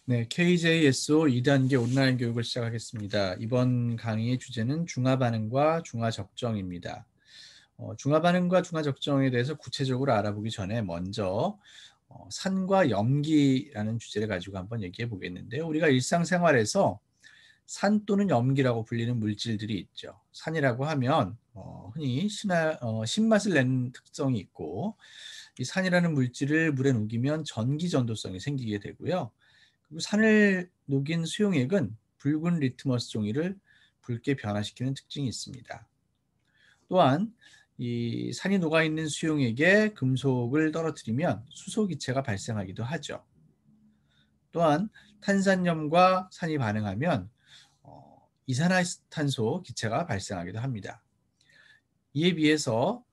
네, KJSO 2단계 온라인 교육을 시작하겠습니다. 이번 강의의 주제는 중화 반응과 중화 적정입니다. 중화 반응과 중화 적정에 대해서 구체적으로 알아보기 전에 먼저 산과 염기라는 주제를 가지고 한번 얘기해 보겠는데요. 우리가 일상생활에서 산 또는 염기라고 불리는 물질들이 있죠. 산이라고 하면 흔히 신맛을 내는 특성이 있고, 이 산이라는 물질을 물에 녹이면 전기 전도성이 생기게 되고요. 그리고 산을 녹인 수용액은 붉은 리트머스 종이를 붉게 변화시키는 특징이 있습니다. 또한 이 산이 녹아있는 수용액에 금속을 떨어뜨리면 수소 기체가 발생하기도 하죠. 또한 탄산염과 산이 반응하면 이산화탄소 기체가 발생하기도 합니다. 이에 비해서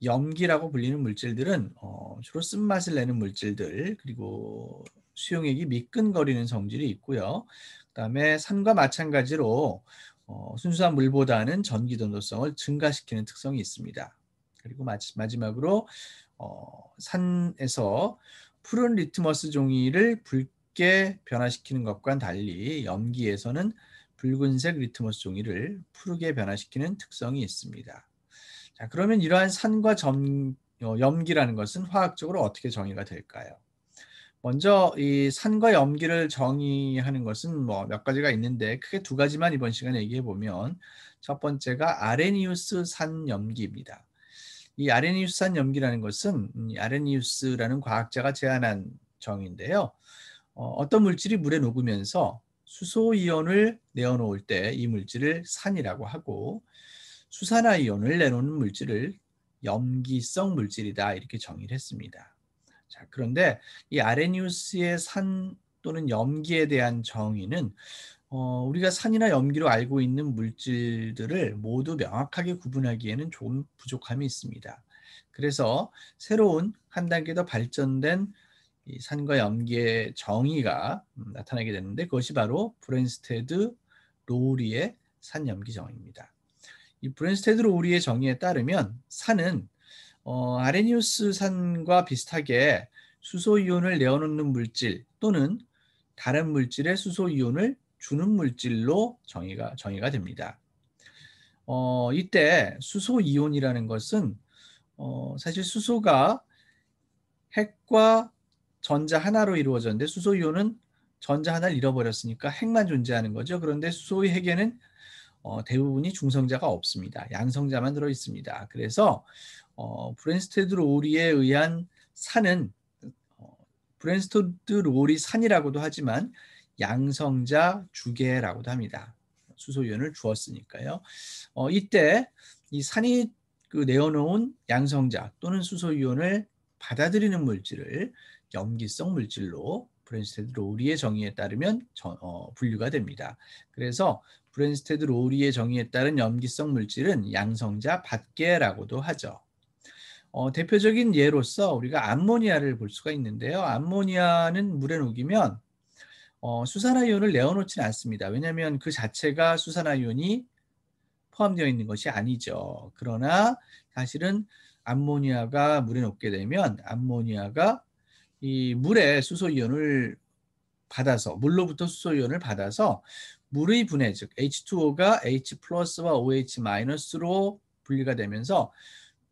염기라고 불리는 물질들은 주로 쓴맛을 내는 물질들, 그리고 수용액이 미끈거리는 성질이 있고요. 그다음에 산과 마찬가지로 순수한 물보다는 전기 전도성을 증가시키는 특성이 있습니다. 그리고 마지막으로 산에서 푸른 리트머스 종이를 붉게 변화시키는 것과는 달리 염기에서는 붉은색 리트머스 종이를 푸르게 변화시키는 특성이 있습니다. 자, 그러면 이러한 산과 염기라는 것은 화학적으로 어떻게 정의가 될까요? 먼저 이 산과 염기를 정의하는 것은 뭐 몇 가지가 있는데 크게 두 가지만 이번 시간에 얘기해 보면, 첫 번째가 아레니우스 산염기입니다. 이 아레니우스 산염기라는 것은 아레니우스라는 과학자가 제안한 정의인데요. 어떤 물질이 물에 녹으면서 수소 이온을 내어놓을 때 이 물질을 산이라고 하고, 수산화 이온을 내놓는 물질을 염기성 물질이다, 이렇게 정의를 했습니다. 자, 그런데 이 아레니우스의 산 또는 염기에 대한 정의는 우리가 산이나 염기로 알고 있는 물질들을 모두 명확하게 구분하기에는 좀 부족함이 있습니다. 그래서 새로운 한 단계 더 발전된 이 산과 염기의 정의가 나타나게 됐는데, 그것이 바로 브랜스테드 로우리의 산염기 정의입니다. 이 브랜스테드 로우리의 정의에 따르면 산은 아레니우스 산과 비슷하게 수소 이온을 내어놓는 물질 또는 다른 물질의 수소 이온을 주는 물질로 정의가 됩니다. 이때 수소 이온이라는 것은 사실 수소가 핵과 전자 하나로 이루어졌는데, 수소 이온은 전자 하나를 잃어버렸으니까 핵만 존재하는 거죠. 그런데 수소의 핵에는 대부분이 중성자가 없습니다. 양성자만 들어 있습니다. 그래서 브랜스테드 로우리에 의한 산은 브랜스테드 로우리 산이라고도 하지만 양성자 주계라고도 합니다. 수소이온을 주었으니까요. 이때 이 산이 내어놓은 양성자 또는 수소이온을 받아들이는 물질을 염기성 물질로 브랜스테드 로우리의 정의에 따르면 분류가 됩니다. 그래서 브랜스테드 로우리의 정의에 따른 염기성 물질은 양성자 받계라고도 하죠. 대표적인 예로서 우리가 암모니아를 볼 수가 있는데요. 암모니아는 물에 녹이면 수산화이온을 내어놓지는 않습니다. 왜냐하면 그 자체가 수산화이온이 포함되어 있는 것이 아니죠. 그러나 사실은 암모니아가 물에 녹게 되면 암모니아가 이 물에 수소이온을 받아서, 물로부터 수소이온을 받아서 물의 분해, 즉 H2O가 H 플러스와 OH 마이너스로 분리가 되면서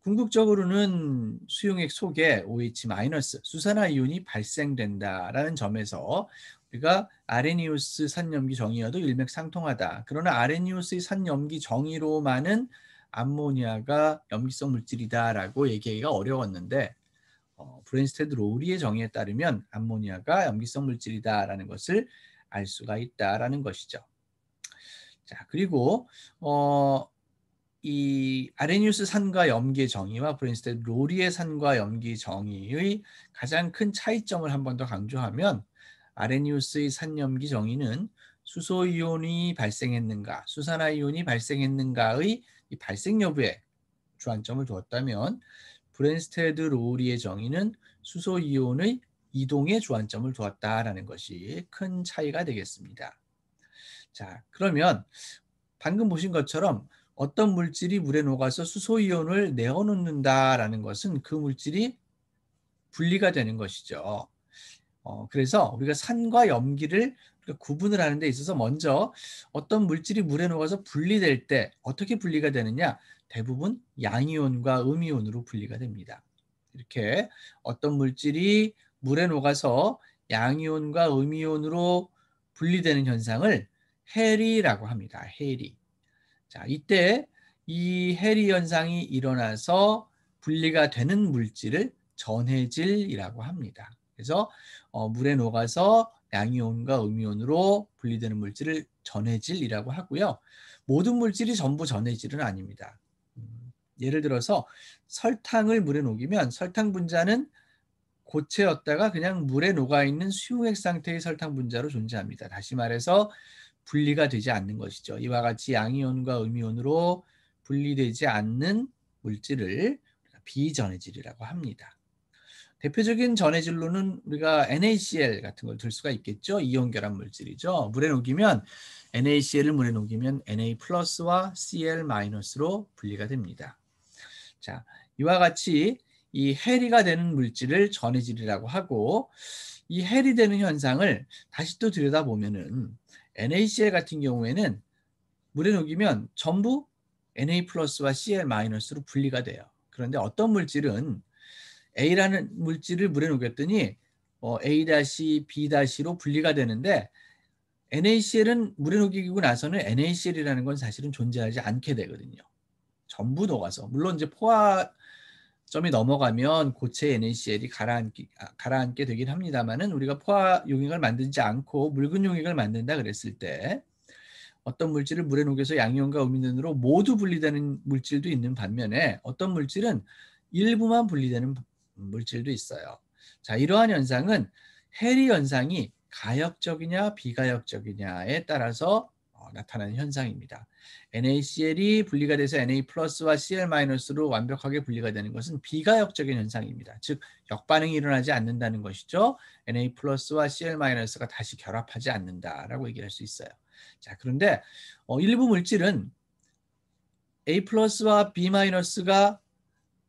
궁극적으로는 수용액 속에 OH 마이너스, 수산화이온이 발생된다라는 점에서 우리가 아레니우스 산염기 정의와도 일맥상통하다. 그러나 아레니우스의 산염기 정의로만은 암모니아가 염기성 물질이다라고 얘기하기가 어려웠는데, 브랜스테드 로우리의 정의에 따르면 암모니아가 염기성 물질이다라는 것을 알 수가 있다라는 것이죠. 자, 그리고 이 아레니우스 산과 염기의 정의와 브랜스테드 로우리의 산과 염기 정의의 가장 큰 차이점을 한 번 더 강조하면, 아레니우스의 산염기 정의는 수소이온이 발생했는가, 수산화이온이 발생했는가의 이 발생 여부에 주안점을 두었다면, 브랜스테드 로우리의 정의는 수소이온의 이동에 주안점을 두었다라는 것이 큰 차이가 되겠습니다. 자, 그러면 방금 보신 것처럼 어떤 물질이 물에 녹아서 수소이온을 내어놓는다라는 것은 그 물질이 분리가 되는 것이죠. 그래서 우리가 산과 염기를 구분을 하는 데 있어서 먼저 어떤 물질이 물에 녹아서 분리될 때 어떻게 분리가 되느냐? 대부분 양이온과 음이온으로 분리가 됩니다. 이렇게 어떤 물질이 물에 녹아서 양이온과 음이온으로 분리되는 현상을 해리라고 합니다. 해리. 자, 이때 이 해리 현상이 일어나서 분리가 되는 물질을 전해질이라고 합니다. 그래서 물에 녹아서 양이온과 음이온으로 분리되는 물질을 전해질이라고 하고요. 모든 물질이 전부 전해질은 아닙니다. 예를 들어서 설탕을 물에 녹이면 설탕 분자는 고체였다가 그냥 물에 녹아있는 수용액 상태의 설탕 분자로 존재합니다. 다시 말해서 분리가 되지 않는 것이죠. 이와 같이 양이온과 음이온으로 분리되지 않는 물질을 비전해질이라고 합니다. 대표적인 전해질로는 우리가 NaCl 같은 걸 들 수가 있겠죠. 이온 결합 물질이죠. 물에 녹이면 NaCl을 물에 녹이면 Na 플러스와 Cl 마이너스로 분리가 됩니다. 자, 이와 같이 이 해리가 되는 물질을 전해질이라고 하고, 이 해리 되는 현상을 다시 또 들여다보면은 NaCl 같은 경우에는 물에 녹이면 전부 Na 플러스와 Cl 마이너스로 분리가 돼요. 그런데 어떤 물질은 A라는 물질을 물에 녹였더니 A-, B-로 분리가 되는데 NaCl은 물에 녹이고 나서는 NaCl이라는 건 사실은 존재하지 않게 되거든요. 전부 녹아서. 물론 이제 포화점이 넘어가면 고체 NaCl이 가라앉게 되긴 합니다만은 우리가 포화 용액을 만들지 않고 묽은 용액을 만든다 그랬을 때 어떤 물질을 물에 녹여서 양이온과 음이온으로 모두 분리되는 물질도 있는 반면에 어떤 물질은 일부만 분리되는 물질도 있어요. 자, 이러한 현상은 해리 현상이 가역적이냐 비가역적이냐에 따라서 나타나는 현상입니다. NaCl이 분리가 돼서 Na 플러스와 Cl 마이너스로 완벽하게 분리가 되는 것은 비가역적인 현상입니다. 즉 역반응이 일어나지 않는다는 것이죠. Na 플러스와 Cl 마이너스가 다시 결합하지 않는다라고 얘기할 수 있어요. 자, 그런데 일부 물질은 A 플러스와 B 마이너스가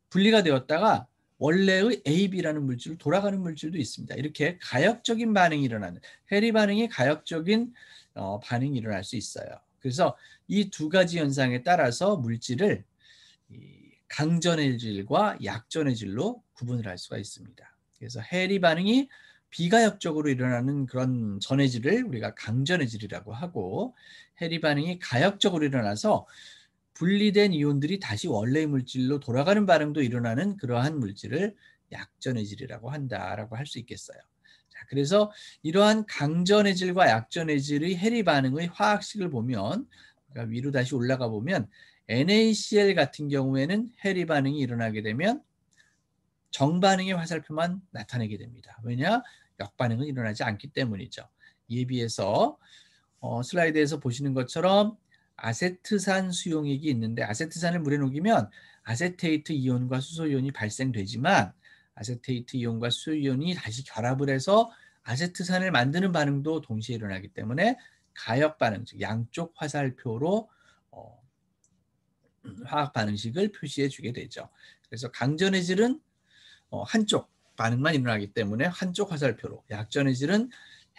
분리가 되었다가 원래의 AB라는 물질로 돌아가는 물질도 있습니다. 이렇게 가역적인 반응이 일어나는 해리 반응이 가역적인 반응이 일어날 수 있어요. 그래서 이 두 가지 현상에 따라서 물질을 강전의 질과 약전의 질로 구분을 할 수가 있습니다. 그래서 해리 반응이 비가역적으로 일어나는 그런 전해질을 우리가 강전해질이라고 하고 해리 반응이 가역적으로 일어나서 분리된 이온들이 다시 원래의 물질로 돌아가는 반응도 일어나는 그러한 물질을 약전해질이라고 한다라고 할 수 있겠어요. 자, 그래서 이러한 강전해질과 약전해질의 해리 반응의 화학식을 보면 그러니까 위로 다시 올라가 보면 NaCl 같은 경우에는 해리 반응이 일어나게 되면 정반응의 화살표만 나타내게 됩니다. 왜냐? 역반응은 일어나지 않기 때문이죠. 이에 비해서 슬라이드에서 보시는 것처럼 아세트산 수용액이 있는데 아세트산을 물에 녹이면 아세테이트 이온과 수소 이온이 발생되지만 아세테이트 이온과 수소 이온이 다시 결합을 해서 아세트산을 만드는 반응도 동시에 일어나기 때문에 가역 반응, 즉 양쪽 화살표로 화학 반응식을 표시해 주게 되죠. 그래서 강전의 질은 한쪽 반응만 일어나기 때문에 한쪽 화살표로, 약전의 질은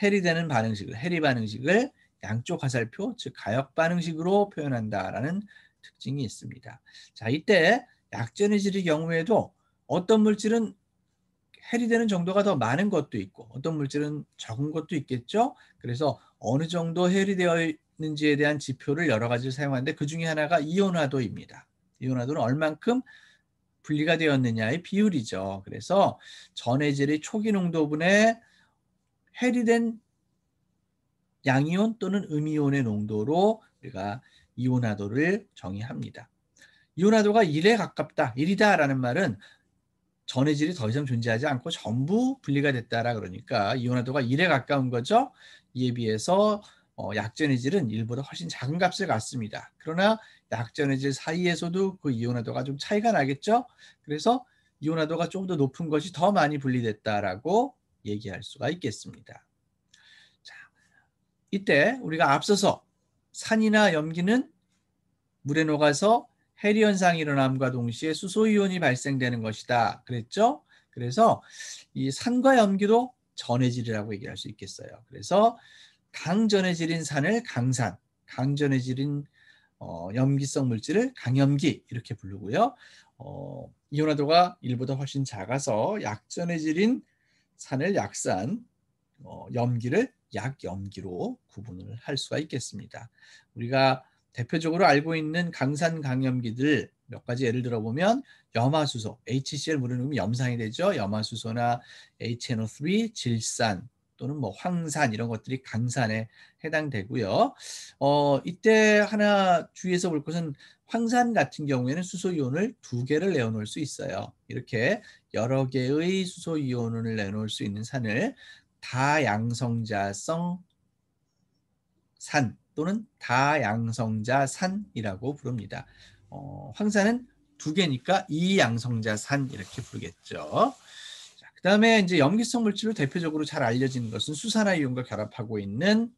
해리되는 반응식을, 해리 반응식을 양쪽 화살표, 즉 가역 반응식으로 표현한다라는 특징이 있습니다. 자, 이때 약전의 질의 경우에도 어떤 물질은 해리되는 정도가 더 많은 것도 있고 어떤 물질은 적은 것도 있겠죠. 그래서 어느 정도 해리되어 있는지에 대한 지표를 여러 가지를 사용하는데 그 중에 하나가 이온화도입니다. 이온화도는 얼만큼 분리가 되었느냐의 비율이죠. 그래서 전해질의 초기 농도분의 해리된 양이온 또는 음이온의 농도로 우리가 이온화도를 정의합니다. 이온화도가 1에 가깝다, 1이다라는 말은 전해질이 더 이상 존재하지 않고 전부 분리가 됐다라 그러니까 이온화도가 1에 가까운 거죠. 이에 비해서 약전의 질은 1보다 훨씬 작은 값을 갖습니다. 그러나 약전의 질 사이에서도 그 이온화도가 좀 차이가 나겠죠. 그래서 이온화도가 좀 더 높은 것이 더 많이 분리됐다라고 얘기할 수가 있겠습니다. 자, 이때 우리가 앞서서 산이나 염기는 물에 녹아서 해리 현상이 일어남과 동시에 수소 이온이 발생되는 것이다 그랬죠. 그래서 이 산과 염기도 강전해질이라고 얘기할 수 있겠어요. 그래서 강전해질인 산을 강산, 강전해질인 염기성 물질을 강염기 이렇게 부르고요. 이온화도가 1보다 훨씬 작아서 약전해질인 산을 약산, 염기를 약염기로 구분을 할 수가 있겠습니다. 우리가 대표적으로 알고 있는 강산 강염기들 몇 가지 예를 들어보면 염화수소, HCl 물을 넣으면 염산이 되죠. 염화수소나 HNO3, 질산 또는 뭐 황산 이런 것들이 강산에 해당되고요. 이때 하나 주의해서 볼 것은 황산 같은 경우에는 수소이온을 2개를 내어놓을 수 있어요. 이렇게 여러 개의 수소이온을 내놓을 수 있는 산을 다양성자성 산 또는 다양성자산이라고 부릅니다. 황산은 2개니까 이양성자산 이렇게 부르겠죠. 그 다음에 이제 염기성 물질로 대표적으로 잘 알려진 것은 수산화이온과 결합하고 있는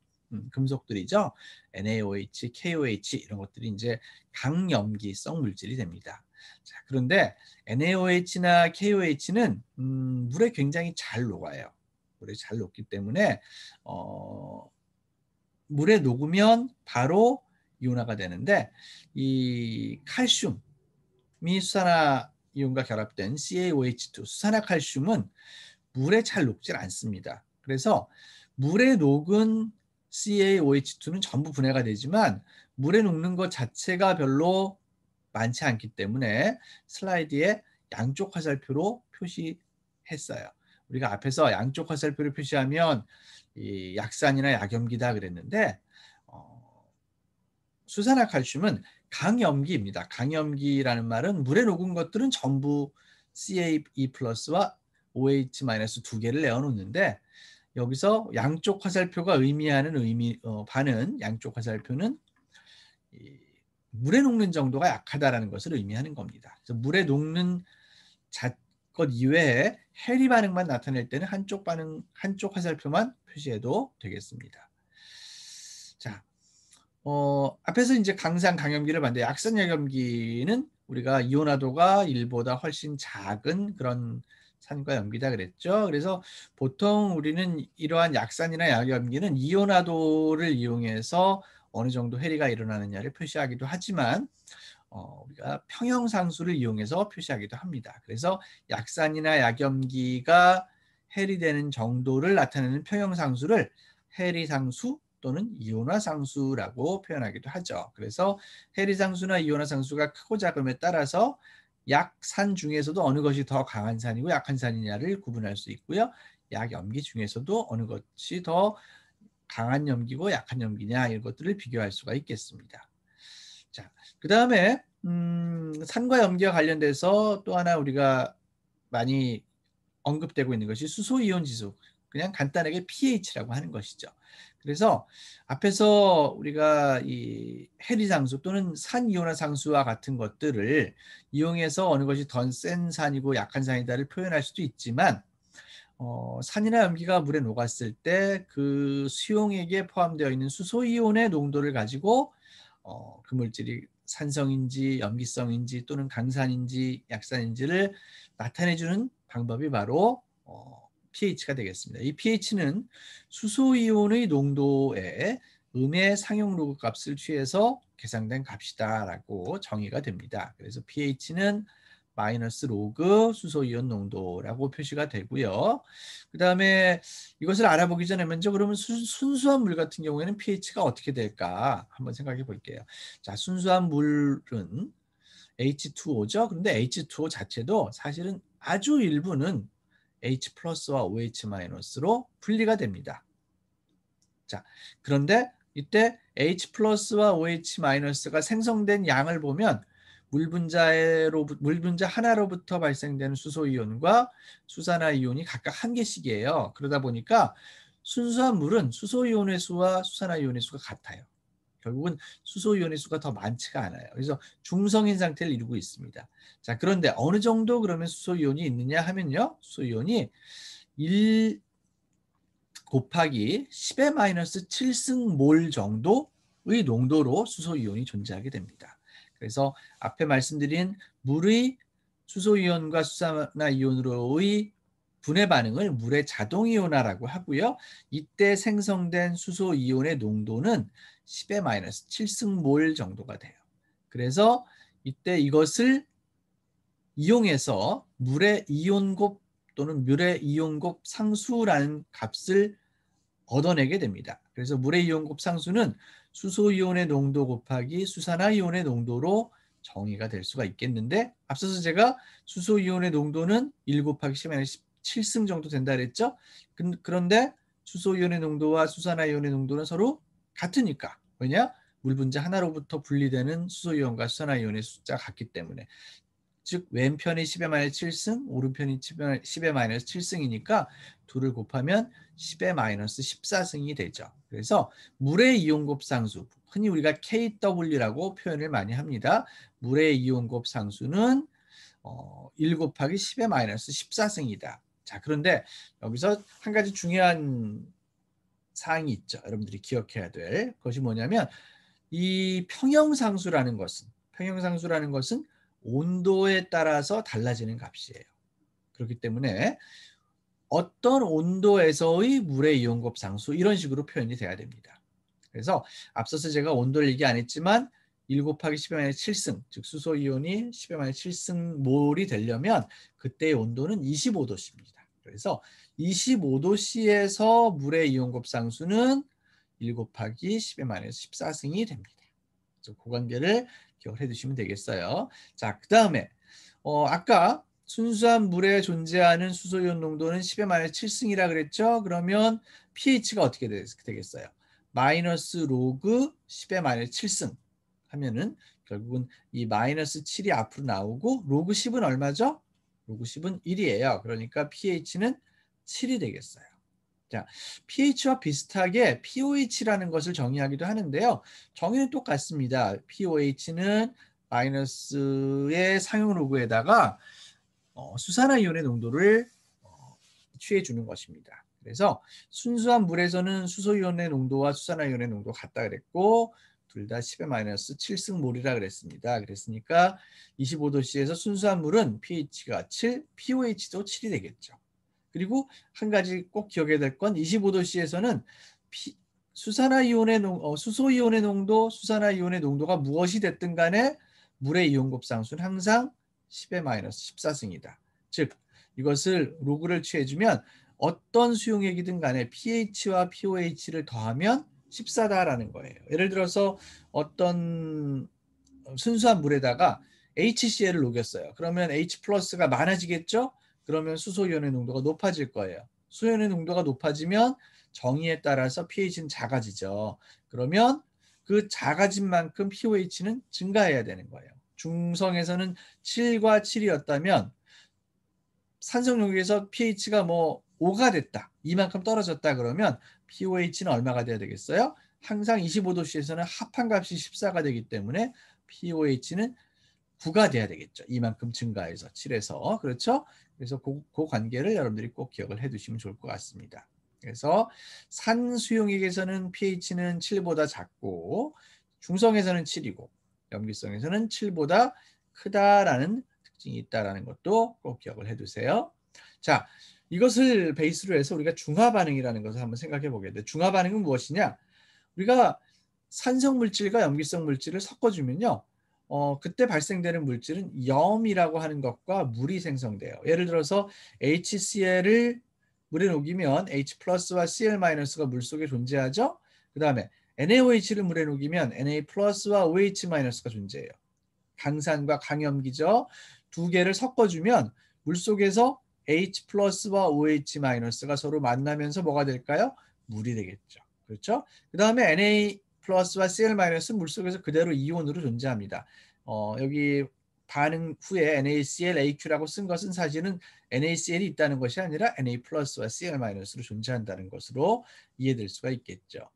금속들이죠. NaOH, KOH 이런 것들이 이제 강염기성 물질이 됩니다. 자, 그런데 NaOH나 KOH는 물에 굉장히 잘 녹아요. 물에 잘 녹기 때문에 물에 녹으면 바로 이온화가 되는데 이 칼슘이 수산화이온과 결합된 CaOH2 수산화칼슘은 물에 잘 녹질 않습니다. 그래서 물에 녹은 CaOH2는 전부 분해가 되지만 물에 녹는 것 자체가 별로 많지 않기 때문에 슬라이드에 양쪽 화살표로 표시했어요. 우리가 앞에서 양쪽 화살표를 표시하면 이 약산이나 약염기다 그랬는데 수산화칼슘은 강염기입니다. 강염기라는 말은 물에 녹은 것들은 전부 CaE 플러스와 OH 마이너스 2개를 내어놓는데 여기서 양쪽 화살표가 의미하는 반은 양쪽 화살표는 물에 녹는 정도가 약하다라는 것을 의미하는 겁니다. 그래서 물에 녹는 것 이외에 해리 반응만 나타낼 때는 한쪽 화살표만 표시해도 되겠습니다. 자, 앞에서 이제 강산 강염기를 봤는데 약산 약염기는 우리가 이온화도가 1보다 훨씬 작은 그런 산과 염기다 그랬죠. 그래서 보통 우리는 이러한 약산이나 약염기는 이온화도를 이용해서 어느 정도 해리가 일어나느냐를 표시하기도 하지만 우리가 평형상수를 이용해서 표시하기도 합니다. 그래서 약산이나 약염기가 해리되는 정도를 나타내는 평형상수를 해리상수 또는 이온화상수라고 표현하기도 하죠. 그래서 해리상수나 이온화상수가 크고 작음에 따라서 약산 중에서도 어느 것이 더 강한 산이고 약한 산이냐를 구분할 수 있고요. 약염기 중에서도 어느 것이 더 강한 염기고 약한 염기냐 이런 것들을 비교할 수가 있겠습니다. 자, 그 다음에 산과 염기와 관련돼서 또 하나 우리가 많이 언급되고 있는 것이 수소이온 지수, 그냥 간단하게 pH라고 하는 것이죠. 그래서 앞에서 우리가 이 해리상수 또는 산이온화상수와 같은 것들을 이용해서 어느 것이 더 센 산이고 약한 산이다를 표현할 수도 있지만 산이나 염기가 물에 녹았을 때 그 수용액에 포함되어 있는 수소이온의 농도를 가지고 그 물질이 산성인지 염기성인지 또는 강산인지 약산인지를 나타내주는 방법이 바로 pH가 되겠습니다. 이 pH는 수소이온의 농도에 음의 상용 로그 값을 취해서 계산된 값이다라고 정의가 됩니다. 그래서 pH는 마이너스 로그 수소이온 농도라고 표시가 되고요. 그 다음에 이것을 알아보기 전에 먼저 그러면 순수한 물 같은 경우에는 pH가 어떻게 될까 한번 생각해 볼게요. 자, 순수한 물은 H2O죠. 그런데 H2O 자체도 사실은 아주 일부는 H 플러스와 OH 마이너스로 분리가 됩니다. 자, 그런데 이때 H 플러스와 OH 마이너스가 생성된 양을 보면 물 분자 하나로부터 발생되는 수소이온과 수산화이온이 각각 1개씩이에요. 그러다 보니까 순수한 물은 수소이온의 수와 수산화이온의 수가 같아요. 결국은 수소이온의 수가 더 많지가 않아요. 그래서 중성인 상태를 이루고 있습니다. 자, 그런데 어느 정도 그러면 수소이온이 있느냐 하면요. 수소이온이 1 곱하기 10의 마이너스 7승몰 정도의 농도로 수소이온이 존재하게 됩니다. 그래서 앞에 말씀드린 물의 수소이온과 수산화이온으로의 분해 반응을 물의 자동 이온화라고 하고요. 이때 생성된 수소 이온의 농도는 10의 마이너스 7승몰 정도가 돼요. 그래서 이때 이것을 이용해서 물의 이온곱 또는 물의 이온곱 상수라는 값을 얻어내게 됩니다. 그래서 물의 이온곱 상수는 수소 이온의 농도 곱하기 수산화 이온의 농도로 정의가 될 수가 있겠는데, 앞서서 제가 수소 이온의 농도는 1 곱하기 10의 7승 정도 된다 그랬죠. 그런데 수소 이온의 농도와 수산화 이온의 농도는 서로 같으니까. 왜냐? 물 분자 하나로부터 분리되는 수소 이온과 수산화 이온의 숫자가 같기 때문에. 즉 왼편이 10의 마이너스 7승, 오른편이 10의 마이너스 7승이니까 둘을 곱하면 10의 마이너스 14승이 되죠. 그래서 물의 이온곱 상수, 흔히 우리가 KW라고 표현을 많이 합니다. 물의 이온곱 상수는 1 곱하기 10의 마이너스 14승이다. 자, 그런데 여기서 한 가지 중요한 사항이 있죠. 여러분들이 기억해야 될 것이 뭐냐면, 이 평형상수라는 것은 온도에 따라서 달라지는 값이에요. 그렇기 때문에 어떤 온도에서의 물의 이온곱 상수, 이런 식으로 표현이 돼야 됩니다. 그래서 앞서서 제가 온도를 얘기 안 했지만 1 곱하기 10의 마이너스 7승, 즉 수소 이온이 10의 마이너스 7승 몰이 되려면 그때의 온도는 25도씨입니다. 그래서 25도씨에서 물의 이온곱 상수는 1 곱하기 10의 마이너스 14승이 됩니다. 그 관계를 기억해 두시면 되겠어요. 자, 그 다음에 아까 순수한 물에 존재하는 수소이온 농도는 10의 마이너스 7승이라 그랬죠. 그러면 pH가 어떻게 되겠어요? 마이너스 로그 10의 마이너스 7승 하면은 결국은 이 마이너스 7이 앞으로 나오고, 로그 10은 얼마죠? 로그 10은 1이에요. 그러니까 pH는 7이 되겠어요. 자, pH와 비슷하게 pOH라는 것을 정의하기도 하는데요. 정의는 똑같습니다. pOH는 마이너스의 상용 로그에다가 수산화 이온의 농도를 취해 주는 것입니다. 그래서 순수한 물에서는 수소 이온의 농도와 수산화 이온의 농도가 같다 그랬고, 둘 다 10의 마이너스 7승몰이라 그랬습니다. 그랬으니까 25도씨에서 순수한 물은 pH가 7, pOH도 7이 되겠죠. 그리고 한 가지 꼭 기억해야 될 건, 25도씨에서는 수산화 이온의 수소 이온의 농도, 수산화 이온의 농도가 무엇이 됐든 간에 물의 이온곱 상수는 항상 10의 마이너스 14승이다. 즉 이것을 로그를 취해주면 어떤 수용액이든 간에 pH와 pOH를 더하면 14다라는 거예요. 예를 들어서 어떤 순수한 물에다가 HCl을 녹였어요. 그러면 H 플러스가 많아지겠죠? 그러면 수소이온의 농도가 높아질 거예요. 수소이온의 농도가 높아지면 정의에 따라서 pH는 작아지죠. 그러면 그 작아진 만큼 pOH는 증가해야 되는 거예요. 중성에서는 7과 7이었다면 산성용액에서 pH가 5가 됐다, 이만큼 떨어졌다 그러면 pOH는 얼마가 돼야 되겠어요? 항상 25도씨에서는 합한값이 14가 되기 때문에 pOH는 9가 돼야 되겠죠. 이만큼 증가해서 7에서. 그렇죠? 그래서 그 관계를 여러분들이 꼭 기억을 해두시면 좋을 것 같습니다. 그래서 산수용액에서는 pH는 7보다 작고, 중성에서는 7이고, 염기성에서는 7보다 크다라는 특징이 있다는 것도 꼭 기억을 해두세요. 자, 이것을 베이스로 해서 우리가 중화 반응이라는 것을 한번 생각해 보겠는데, 중화 반응은 무엇이냐? 우리가 산성 물질과 염기성 물질을 섞어주면요, 그때 발생되는 물질은 염이라고 하는 것과 물이 생성돼요. 예를 들어서 HCl을 물에 녹이면 H 플러스와 Cl 마이너스가 물 속에 존재하죠. 그 다음에 NaOH를 물에 녹이면 Na 플러스와 OH 마이너스가 존재해요. 강산과 강염기죠. 두 개를 섞어주면 물 속에서 H 플러스와 OH 마이너스가 서로 만나면서 뭐가 될까요? 물이 되겠죠. 그렇죠? 그 다음에 Na 플러스와 Cl 마이너스는 물속에서 그대로 이온으로 존재합니다. 여기 반응 후에 NaCl, AQ라고 쓴 것은 사실은 NaCl이 있다는 것이 아니라 Na 플러스와 Cl 마이너스로 존재한다는 것으로 이해될 수가 있겠죠.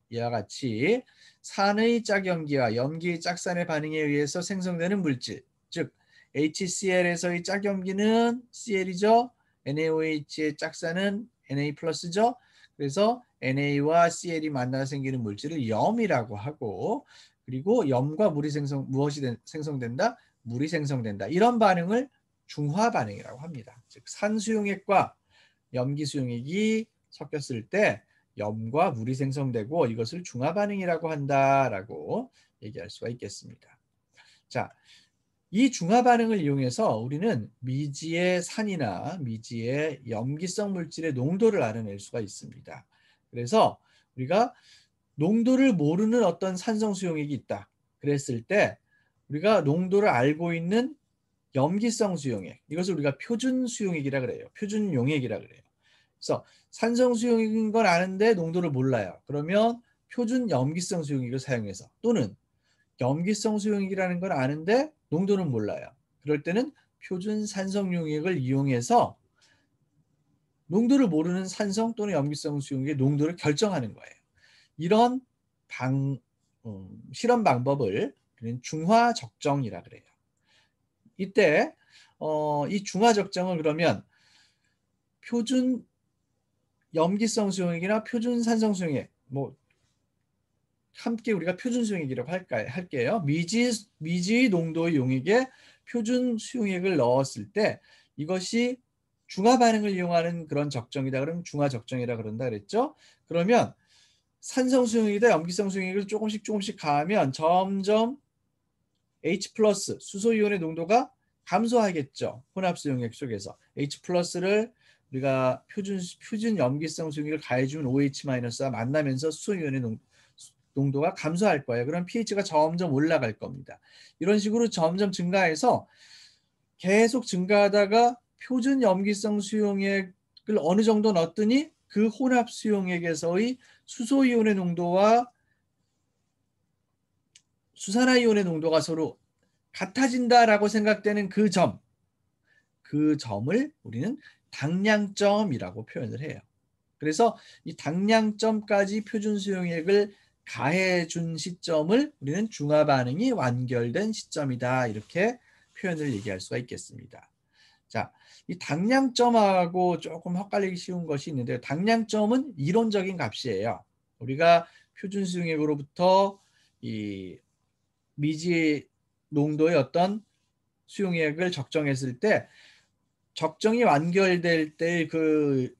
이와 같이 산의 짝염기와 염기의 짝산의 반응에 의해서 생성되는 물질, 즉 HCl에서의 짝염기는 Cl이죠. NaOH의 짝산은 Na 플러스죠. 그래서 NA와 CL이 만나서 생기는 물질을 염이라고 하고, 그리고 염과 물이 무엇이 생성된다? 물이 생성된다. 이런 반응을 중화 반응이라고 합니다. 즉 산수용액과 염기 수용액이 섞였을 때 염과 물이 생성되고 이것을 중화 반응이라고 한다라고 얘기할 수가 있겠습니다. 자, 이 중화 반응을 이용해서 우리는 미지의 산이나 미지의 염기성 물질의 농도를 알아낼 수가 있습니다. 그래서 우리가 농도를 모르는 어떤 산성 수용액이 있다. 그랬을 때 우리가 농도를 알고 있는 염기성 수용액, 이것을 우리가 표준 수용액이라 그래요. 표준 용액이라 그래요. 그래서 산성 수용액인 건 아는데 농도를 몰라요. 그러면 표준 염기성 수용액을 사용해서, 또는 염기성 수용액이라는 걸 아는데 농도는 몰라요. 그럴 때는 표준 산성 용액을 이용해서 농도를 모르는 산성 또는 염기성 수용액의 농도를 결정하는 거예요. 이런 실험 방법을 중화 적정이라 그래요. 이때 이 중화 적정을 그러면 표준 염기성 수용액이나 표준 산성 수용액, 뭐 함께 우리가 표준 수용액이라고 할게요. 미지 농도의 용액에 표준 수용액을 넣었을 때 이것이 중화 반응을 이용하는 그런 적정이다. 그러면 중화 적정이라 그런다 그랬죠. 그러면 산성 수용액이다 염기성 수용액을 조금씩 가하면 점점 H 플러스 수소이온의 농도가 감소하겠죠. 혼합 수용액 속에서 H 플러스를 우리가 표준 염기성 수용액을 가해주면 OH-와 만나면서 수소이온의 농도가 감소할 거예요. 그럼 pH가 점점 올라갈 겁니다. 이런 식으로 점점 증가해서 계속 증가하다가 표준 염기성 수용액을 어느 정도 넣었더니 그 혼합 수용액에서의 수소이온의 농도와 수산화이온의 농도가 서로 같아진다라고 생각되는 그 점을 우리는 당량점이라고 표현을 해요. 그래서 이 당량점까지 표준 수용액을 가해준 시점을 우리는 중화 반응이 완결된 시점이다, 이렇게 표현을 얘기할 수가 있겠습니다. 자, 이 당량점하고 조금 헷갈리기 쉬운 것이 있는데요. 당량점은 이론적인 값이에요. 우리가 표준 수용액으로부터 이 미지 농도의 어떤 수용액을 적정했을 때 적정이 완결될 때 그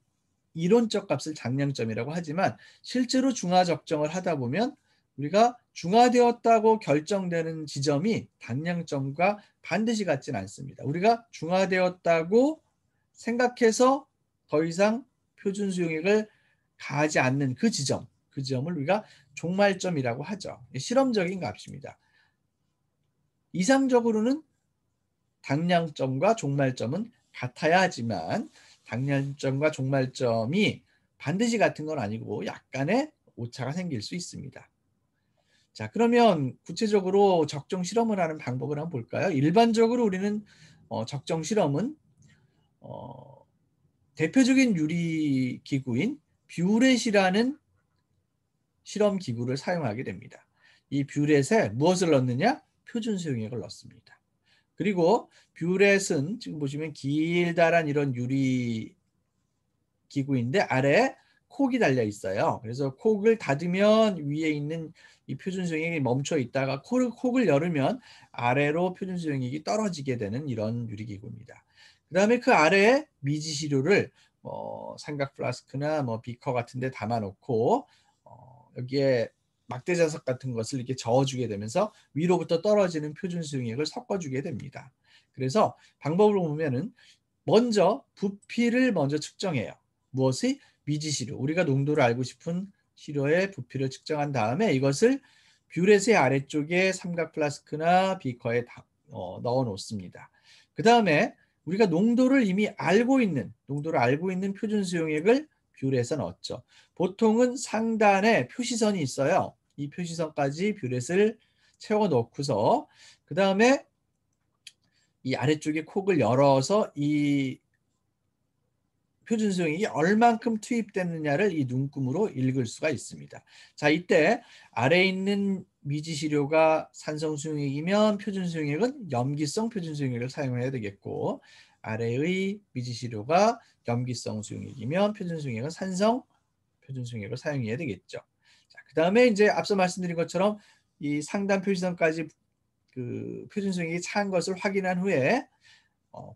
이론적 값을 당량점이라고 하지만 실제로 중화 적정을 하다 보면 우리가 중화되었다고 결정되는 지점이 당량점과 반드시 같진 않습니다. 우리가 중화되었다고 생각해서 더 이상 표준 수용액을 가하지 않는 그 지점을 우리가 종말점이라고 하죠. 실험적인 값입니다. 이상적으로는 당량점과 종말점은 같아야 하지만 당량점과 종말점이 반드시 같은 건 아니고 약간의 오차가 생길 수 있습니다. 자, 그러면 구체적으로 적정 실험을 하는 방법을 한번 볼까요? 일반적으로 우리는 적정 실험은 대표적인 유리 기구인 뷰렛이라는 실험 기구를 사용하게 됩니다. 이 뷰렛에 무엇을 넣느냐? 표준 수용액을 넣습니다. 그리고 뷰렛은 지금 보시면 길다란 이런 유리 기구인데 아래에 콕이 달려 있어요. 그래서 콕을 닫으면 위에 있는 이 표준 수용액이 멈춰 있다가 콕을 열으면 아래로 표준 수용액이 떨어지게 되는 이런 유리 기구입니다. 그 다음에 그 아래에 미지 시료를 삼각 플라스크나 비커 같은 데 담아 놓고 여기에 막대 자석 같은 것을 이렇게 저어주게 되면서 위로부터 떨어지는 표준 수용액을 섞어주게 됩니다. 그래서 방법을 보면은 먼저 부피를 먼저 측정해요. 무엇이? 미지시료. 우리가 농도를 알고 싶은 시료의 부피를 측정한 다음에 이것을 뷰렛의 아래쪽에 삼각 플라스크나 비커에 넣어 놓습니다. 그 다음에 우리가 농도를 알고 있는 표준 수용액을 뷰렛에 넣었죠. 보통은 상단에 표시선이 있어요. 이 표시선까지 뷰렛을 채워 넣고서 그 다음에 이 아래쪽에 콕을 열어서 이 표준 수용액이 얼만큼 투입됐느냐를 이 눈금으로 읽을 수가 있습니다. 자, 이때 아래에 있는 미지 시료가 산성 수용액이면 표준 수용액은 염기성 표준 수용액을 사용해야 되겠고, 아래의 미지 시료가 염기성 수용액이면 표준 수용액은 산성 표준 수용액을 사용해야 되겠죠. 자, 그 다음에 이제 앞서 말씀드린 것처럼 이 상단 표시선까지 그 표준 수용액이 차은 것을 확인한 후에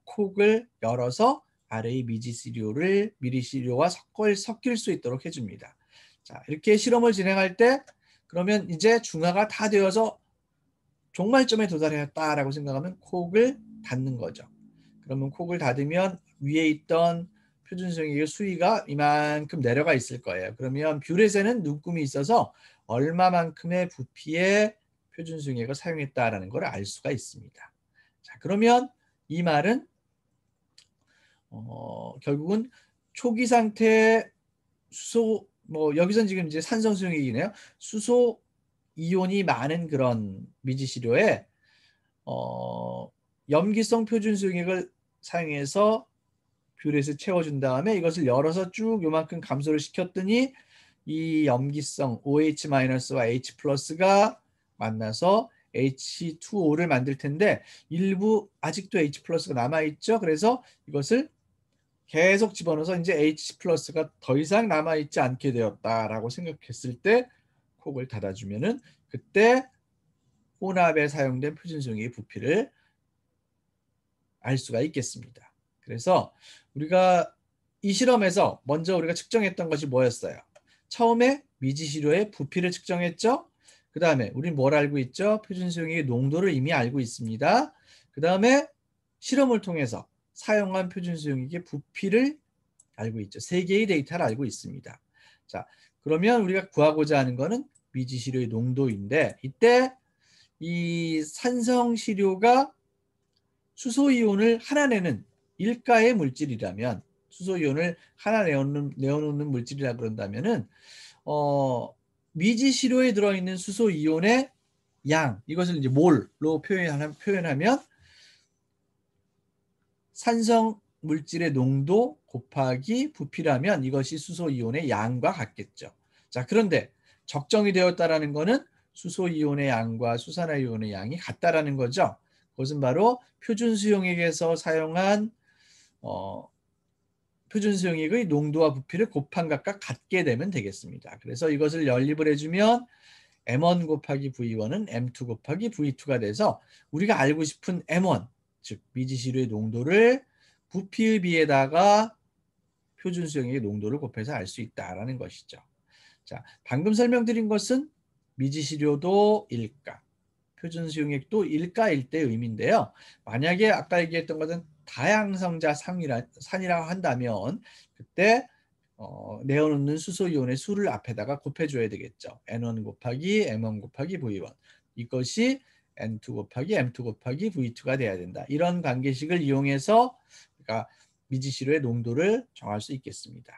콕을 열어서 아래의 미리시료와 섞일 수 있도록 해줍니다. 자, 이렇게 실험을 진행할 때 그러면 이제 중화가 다 되어서 종말점에 도달했다라고 생각하면 콕을 닫는 거죠. 그러면 콕을 닫으면 위에 있던 표준수용액의 수위가 이만큼 내려가 있을 거예요. 그러면 뷰렛에는 눈금이 있어서 얼마만큼의 부피의 표준수용액을 사용했다라는 걸 알 수가 있습니다. 자, 그러면 이 말은 결국은 초기 상태 수소 여기선 지금 이제 산성수용액이네요. 수소 이온이 많은 그런 미지시료에 염기성 표준수용액을 사용해서 뷰렛을 채워준 다음에 이것을 열어서 쭉 요만큼 감소를 시켰더니 이 염기성 OH-와 H+가 만나서 H2O를 만들 텐데 일부 아직도 H+가 남아있죠. 그래서 이것을 계속 집어넣어서 이제 H+가 더 이상 남아있지 않게 되었다라고 생각했을 때 콕을 닫아주면은 그때 혼합에 사용된 표준수용액의 부피를 알 수가 있겠습니다. 그래서 우리가 이 실험에서 먼저 우리가 측정했던 것이 뭐였어요? 처음에 미지시료의 부피를 측정했죠. 그 다음에 우리는 뭘 알고 있죠? 표준수용액의 농도를 이미 알고 있습니다. 그 다음에 실험을 통해서 사용한 표준수용액의 부피를 알고 있죠. 세 개의 데이터를 알고 있습니다. 자, 그러면 우리가 구하고자 하는 것은 미지시료의 농도인데 이때 이 산성시료가 수소이온을 하나 내는 일가의 물질이라면 수소이온을 하나 내어놓는 물질이라 그런다면은 미지시료에 들어있는 수소이온의 양 이것을 이제 몰로 표현하면 산성 물질의 농도 곱하기 부피라면 이것이 수소이온의 양과 같겠죠. 자, 그런데 적정이 되었다라는 것은 수소이온의 양과 수산화이온의 양이 같다라는 거죠. 그것은 바로 표준수용액에서 사용한 표준수용액의 농도와 부피를 곱한 각각 같게 되면 되겠습니다. 그래서 이것을 연립을 해주면 M1 곱하기 V1은 M2 곱하기 V2가 돼서 우리가 알고 싶은 M1, 즉 미지시료의 농도를 부피의 비에다가 표준수용액의 농도를 곱해서 알 수 있다라는 것이죠. 자, 방금 설명드린 것은 미지시료도 일가, 표준수용액도 일가일 때 의미인데요. 만약에 아까 얘기했던 것은 다양성자 산이라고 한다면 그때 내어놓는 수소이온의 수를 앞에다가 곱해줘야 되겠죠. N1 곱하기 M1 곱하기 V1 이것이 N2 곱하기 M2 곱하기 V2가 돼야 된다. 이런 관계식을 이용해서 그러니까 미지시료의 농도를 정할 수 있겠습니다.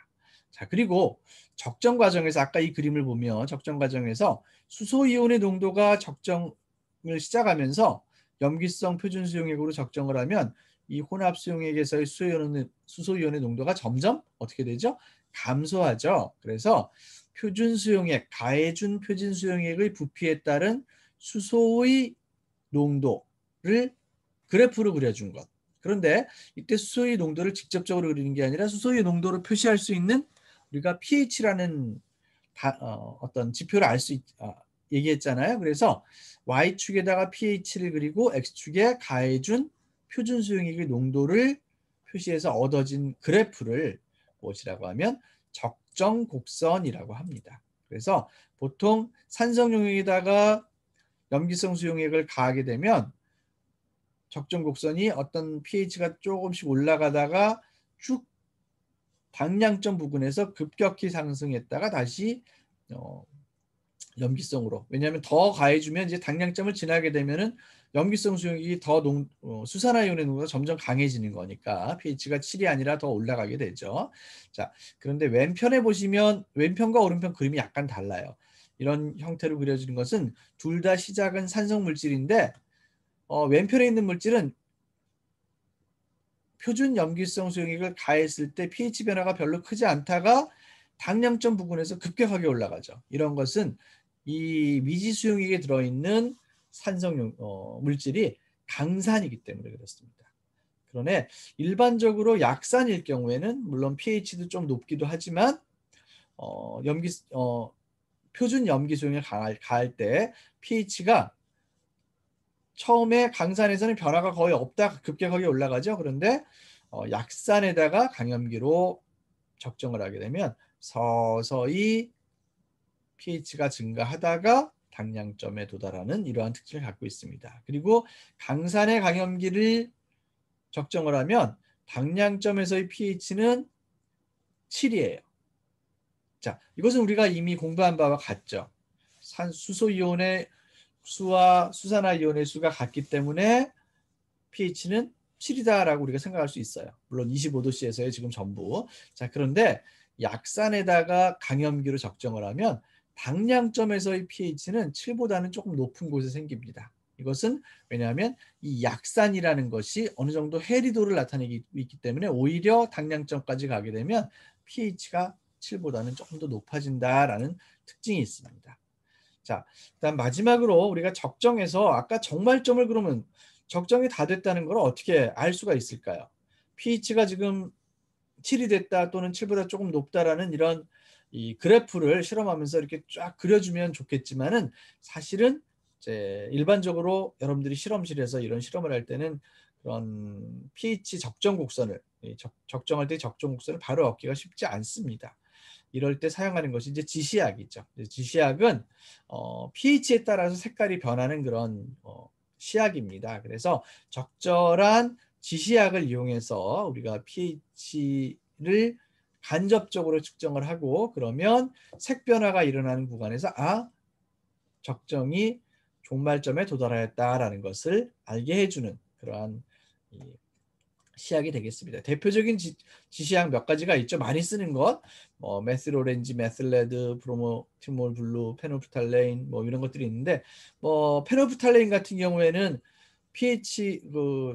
자, 그리고 적정 과정에서 아까 이 그림을 보면 적정 과정에서 수소이온의 농도가 적정을 시작하면서 염기성 표준수용액으로 적정을 하면 이 혼합수용액에서의 수소이온의 농도가 점점 어떻게 되죠? 감소하죠. 그래서 표준수용액, 가해준 표준수용액의 부피에 따른 수소의 농도를 그래프로 그려준 것. 그런데 이때 수소의 농도를 직접적으로 그리는 게 아니라 수소의 농도를 표시할 수 있는 우리가 pH라는 어떤 지표를 얘기했잖아요. 그래서 Y축에다가 pH를 그리고 X축에 가해준 표준수용액의 농도를 표시해서 얻어진 그래프를 무엇이라고 하면 적정 곡선이라고 합니다. 그래서 보통 산성 용액에다가 염기성 수용액을 가하게 되면 적정 곡선이 어떤 pH가 조금씩 올라가다가 쭉 당량점 부근에서 급격히 상승했다가 다시 염기성으로, 왜냐하면 더 가해주면 이제 당량점을 지나게 되면은 염기성 수용액이 더 수산화이온의 농도가 점점 강해지는 거니까 pH가 7이 아니라 더 올라가게 되죠. 자, 그런데 왼편에 보시면 왼편과 오른편 그림이 약간 달라요. 이런 형태로 그려지는 것은 둘 다 시작은 산성 물질인데 왼편에 있는 물질은 표준 염기성 수용액을 가했을 때 pH 변화가 별로 크지 않다가 당량점 부근에서 급격하게 올라가죠. 이런 것은 이 미지 수용액에 들어있는 산성 물질이 강산이기 때문에 그렇습니다. 그런데 일반적으로 약산일 경우에는 물론 pH도 좀 높기도 하지만 표준 염기 수용액을 가할 때 pH가 처음에 강산에서는 변화가 거의 없다 급격하게 올라가죠. 그런데 약산에다가 강염기로 적정을 하게 되면 서서히 pH가 증가하다가 당량점에 도달하는 이러한 특징을 갖고 있습니다. 그리고 강산의 강염기를 적정을 하면 당량점에서의 pH는 7이에요. 자, 이것은 우리가 이미 공부한 바와 같죠. 수소이온의 수와 수산화이온의 수가 같기 때문에 pH는 7이다라고 우리가 생각할 수 있어요. 물론 25도씨에서의 지금 전부. 자, 그런데 약산에다가 강염기로 적정을 하면 당량점에서의 pH는 7보다는 조금 높은 곳에 생깁니다. 이것은 왜냐하면 이 약산이라는 것이 어느 정도 해리도를 나타내기 있기 때문에 오히려 당량점까지 가게 되면 pH가 7보다는 조금 더 높아진다라는 특징이 있습니다. 자, 일단 마지막으로 우리가 적정해서 아까 정말점을 그러면 적정이 다 됐다는 걸 어떻게 알 수가 있을까요? pH가 지금 7이 됐다 또는 7보다 조금 높다라는 이런 이 그래프를 실험하면서 이렇게 쫙 그려주면 좋겠지만은 사실은 이제 일반적으로 여러분들이 실험실에서 이런 실험을 할 때는 그런 pH 적정 곡선을 적정할 때 적정 곡선을 바로 얻기가 쉽지 않습니다. 이럴 때 사용하는 것이 이제 지시약이죠. 지시약은 pH에 따라서 색깔이 변하는 그런 시약입니다. 그래서 적절한 지시약을 이용해서 우리가 pH를 간접적으로 측정을 하고 그러면 색 변화가 일어나는 구간에서 적정이 종말점에 도달하였다라는 것을 알게 해주는 그러한 시약이 되겠습니다. 대표적인 지시약 몇 가지가 있죠. 많이 쓰는 것, 메틸 오렌지, 메틸 레드, 브로모티몰 블루, 페놀프탈레인 이런 것들이 있는데 페놀프탈레인 같은 경우에는 pH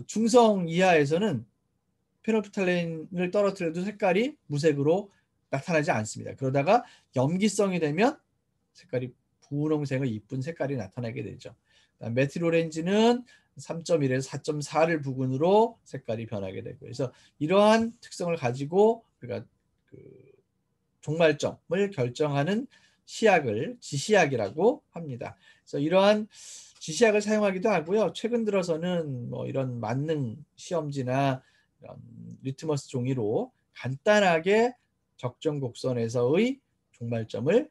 중성 이하에서는 페놀프탈레인을 떨어뜨려도 색깔이 무색으로 나타나지 않습니다. 그러다가 염기성이 되면 색깔이 분홍색의 이쁜 색깔이 나타나게 되죠. 메틸 오렌지는 3.1에서 4.4를 부근으로 색깔이 변하게 되고 그래서 이러한 특성을 가지고 우리가 종말점을 결정하는 시약을 지시약이라고 합니다. 그래서 이러한 지시약을 사용하기도 하고요. 최근 들어서는 이런 만능 시험지나 이런 리트머스 종이로 간단하게 적정 곡선에서의 종말점을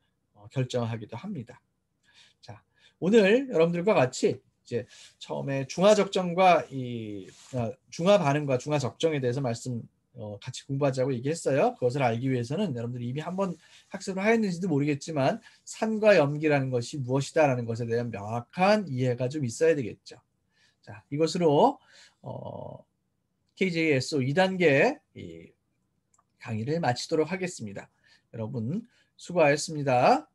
결정하기도 합니다. 자, 오늘 여러분들과 같이 이제 처음에 중화 적정과 중화 반응과 중화 적정에 대해서 같이 공부하자고 얘기했어요. 그것을 알기 위해서는 여러분들이 이미 한번 학습을 하였는지도 모르겠지만 산과 염기라는 것이 무엇이다라는 것에 대한 명확한 이해가 좀 있어야 되겠죠. 자, 이것으로 KJSO 2단계 강의를 마치도록 하겠습니다. 여러분 수고하셨습니다.